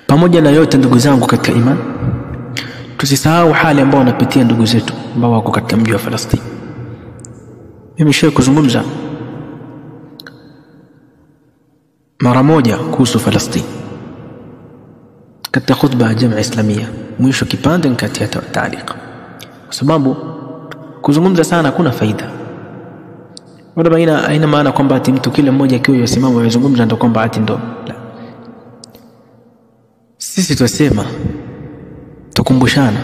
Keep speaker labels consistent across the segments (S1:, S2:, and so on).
S1: Pamoja na yote ndugu zangu katika imani, tusisahau hali ambayo wanapitia ndugu zetu ambao wako katika mji wa Palestina. Mimi nishawahi kuzungumza mara moja kuhusu Palestina katika khutba ya Jamaa Islamia, mwisho kipande nikatia taaliq, kwa sababu kuzungumza sana hakuna faida. Wala haina maana kwamba ati mtu kile mmoja akiwa yasimama yazungumza ndio kwamba ati ndo la. Sisi tunasema tukumbushana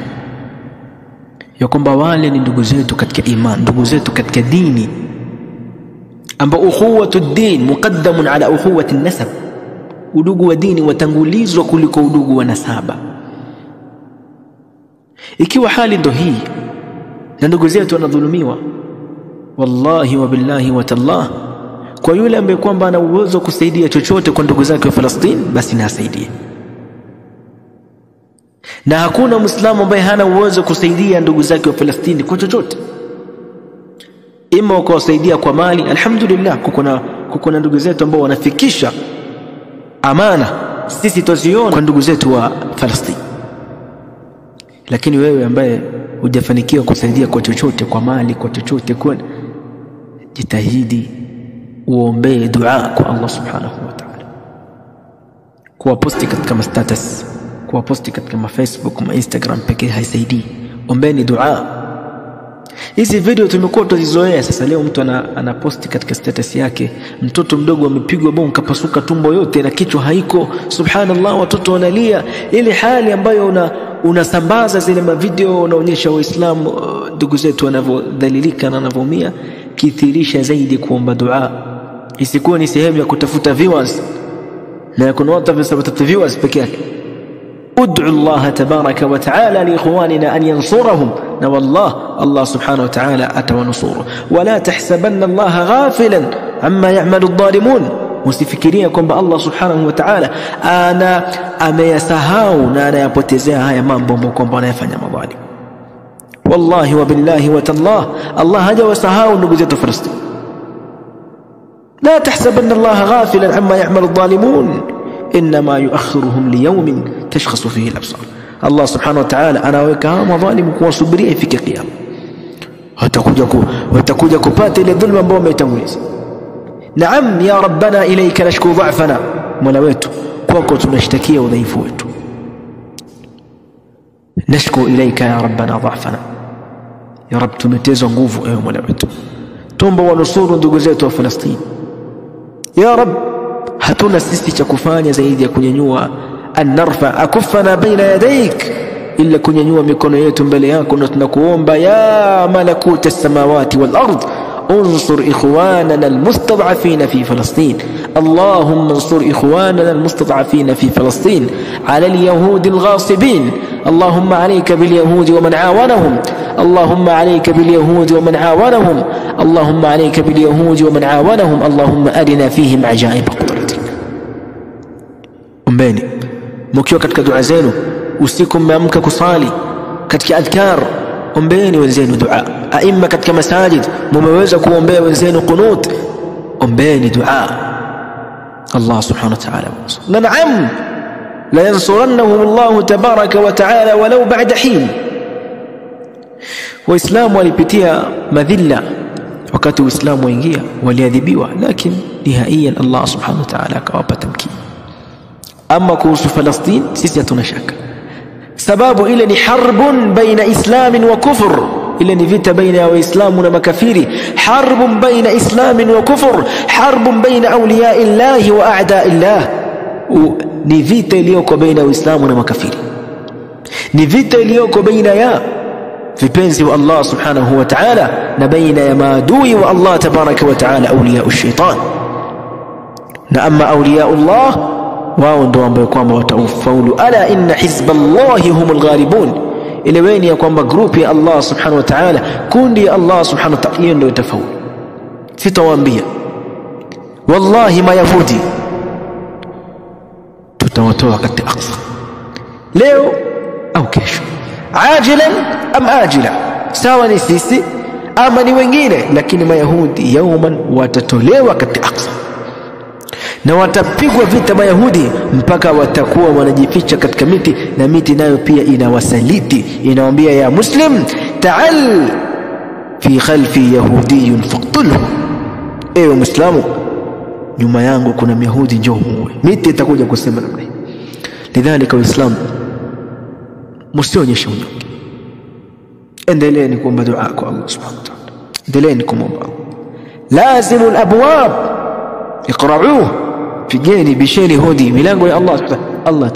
S1: ya kwamba wale ni ndugu zetu katika imani, ndugu zetu katika dini, ambao ukhuwatu din muqaddamun ala ukhuwati nasab, udugu wa dini watangulizwa kuliko udugu wa nasaba. Ikiwa hali ndo hii na ndugu zetu wanadhulumiwa, wallahi wa billahi wa tallah, kwa yule ambaye kwamba ana uwezo kusaidia chochote kwa ndugu zake wa Palestina, basi na asaidie. Na hakuna Muislamu ambaye hana uwezo kusaidia ndugu zake wa Palestina kwa chochote, ima kuwasaidia kwa mali. Alhamdulillah, kuna ndugu zetu ambao wanafikisha amana sisi tuzione kwa ndugu zetu wa Palestina. Lakini wewe ambaye hujafanikiwa kusaidia kwa chochote, kwa mali, kwa chochote, kwa jitahidi uombe dua kwa Allah subhanahu wa ta'ala. Kwa posti katika status, kwa posti katika Facebook na Instagram pekee haisaidii. Ombeni dua. Hizi video tumekuwa tuzizoea sasa. Leo mtu ana posti katika status yake, mtoto mdogo amepigwa bomu kapasuka tumbo yote na kichwa haiko, subhanallah, watoto wanalia. Ile hali ambayo unasambaza zile mavideo, unaonyesha Waislamu ndugu zetu wanavyodhalilika na wanavyoumia. Kithirisha zaidi kuomba dua, isikuwa ni sehemu ya kutafuta viewers na kuna watu wanatafuta viewers peke yake. ud'u Allah tabaraka wa ta'ala li ikhwanina an yansurahum, na wallah Allah subhanahu wa ta'ala atawanusuru. Wala tahsabanna Allah ghafilan amma ya'malu adh-dhalimun, usifikiria kwamba Allah subhanahu wa ta'ala ameyasahau na anayapotezea haya mambo ambayo kwamba anayafanya madhalim. Wallahi wa billahi wa tallah, Allah hajawasahau ndugu zetu Palestina. La tahsabanna Allah ghafilan amma ya'malu adh-dhalimun inma yuakhiruhum liyawmin tashkhasu fihi al-absar. Allah subhanahu wa ta'ala anaweka madhalim kuwasubiria ifike kiyama, watakuja kupata ile dhulma ambayo wameitanguliza. Naam ya rabbana ilayka nashku dha'fana, mola wetu kwako tunashtakia udhaifu wetu. Nashku ilayka ya rabbana dha'fana, ya rab tumetezwa nguvu ewe mola wetu, tuomba wanusuru ndugu zetu wa Palestina. Ya rab, hatuna sisi cha kufanya zaidi ya kunyanyua an narfa akufana baina yadayk, illa kunyanyua mikono yetu mbele yako, na tunakuomba ya malakuta as-samawati wal ard, انصر إخواننا المستضعفين في فلسطين. اللهم انصر إخواننا المستضعفين في فلسطين على اليهود الغاصبين. اللهم عليك باليهود ومن عاونهم، اللهم عليك باليهود ومن عاونهم، اللهم عليك باليهود ومن عاونهم، اللهم أرنا فيهم عجائب قدرتك. Ombeni mkiwa katika dua zenu, usiku mmeamka kusali katika adhkar, ombeni wenzenu dua. Aima katika masajid mmeweza kuombea wenzenu qunut, ombeni dua. Allah subhanahu wa ta'ala na naam la yansurannahum Allah tabaraka wa ta'ala walau ba'da hin. Waislamu walipitia madhila wakati Uislamu waingia, waliadhibiwa, lakini nihaiyan Allah subhanahu wa ta'ala akawapa tamkini. Ama kuhusu Palestina sisi hatuna shaka, sababu ile ni harbun baina islamin wa kufr, ile ni vita baina ya waislamu na makafiri. Harbun baina islamin wa kufr, harbun baina awliya illahi wa a'da illah. Ni vita iliyoko baina ya waislamu na makafiri, ni vita iliyoko baina ya vipenzi wa Allah subhanahu wa ta'ala na baina ya maadui wa Allah tabaraka wa ta'ala, awliya ash-shaytan. Na amma awliya Allah, wao ndio ambao kwamba wataufaulu. Ala inna hizballahi humul ghalibun, eleweni ya kwamba group ya Allah subhanahu wa ta'ala, kundi ya Allah subhanahu wa ta'ala ndio itafaulu. Sitawaambia wallahi mayahudi tutawatoa katika Aqsa leo au kesho, ajilan am ajila, sawa ni sisi ama ni wengine, lakini mayahudi yawman watatolewa katika Aqsa. na watapigwa vita Mayahudi mpaka watakuwa wanajificha katika miti, na miti nayo pia inawasaliti, inawaambia ya muslim ta'al fi khalfi yahudiyyun faqtulhu, ewe muislamu nyuma yangu kuna myahudi, njoo muue. Miti itakuja kusema namna hii. Lidhalika waislamu msionyeshe unyonge, endeleeni kuomba dua kwa Allah subhanahu wa ta'ala, endeleeni kumomba. lazimu alabwab iqra'uhu, pigeni bisheni hodi milango ya Allah.